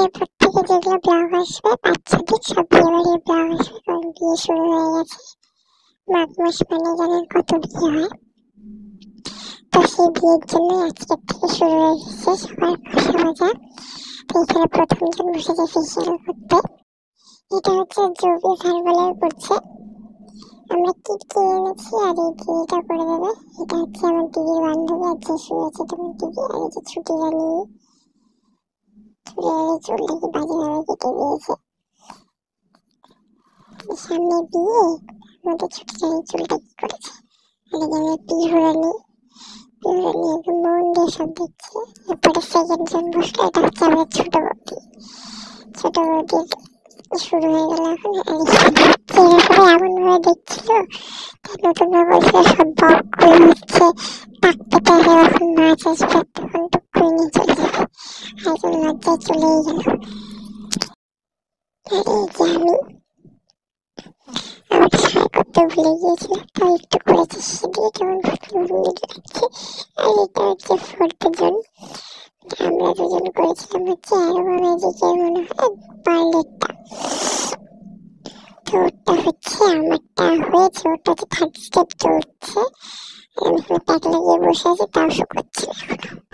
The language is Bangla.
এরপর থেকে যেগুলো ব্লগ আসবে বাচ্চাদের সব বিয়ে বাড়ির ব্লগ আসবে, কারণ বিয়ে শুরু হয়ে গেছে। মাঘ মাস মানে জানেন কত বিয়ে হয়, তো সেই বিয়ের জন্য আজকের থেকে শুরু হয়ে গেছে সবার বাসা বাজা। তো এখানে প্রথমজন বসেছে ফেসিয়াল করতে, এটা হচ্ছে জুবি হার্বালের করছে। আমরা কিট কিনে এনেছি আর এই দিদিটা করে দেবে। এটা হচ্ছে আমার দিদির বান্ধবী, আর যে শুয়েছে তোমার দিদি, আর এই যে ছুটি জানিয়ে চুলটাকে বাজেভাবে কেটে দিয়েছে। সামনে বিয়ে, আমাদের ছুটি জানিয়ে চুলটা কি করেছে। আর এখানে পিহুরানি একদম মন দিয়ে সব দেখছে। এরপরে সেকেন্ড জন বসলো, এটা হচ্ছে আমাদের ছোট বৌদি। ছোট বৌদির শুরু হয়ে গেল এখন। এরপরে এমন ভাবে দেখছিল, নতুন ভাবে বলছিল সব বকগুলো হচ্ছে টাক পেতে আসে, যখন মাছ আসবে তখন টুক করে নিয়ে চলে যাবে। আর একজন লজ্জায় চলেই গেল। আর এই যে আমি ট্রাই করতে ভুলে গিয়েছিলাম, তাও একটু করেছি, সেদিকে কেমন ভুল লাগছে। আর এটা হচ্ছে ফোর্থ জন, আমরা দুজন করেছিলাম হচ্ছে অ্যারোমা ম্যাজিকের মনে হয় পার্লেটটা। তো ওটা হচ্ছে আমারটা হয়েছে, ওটা তো থার্ড স্টেপ চলছে। আমি প্যাক লাগিয়ে বসে আছি, তাও শুকোচ্ছে না এখনো।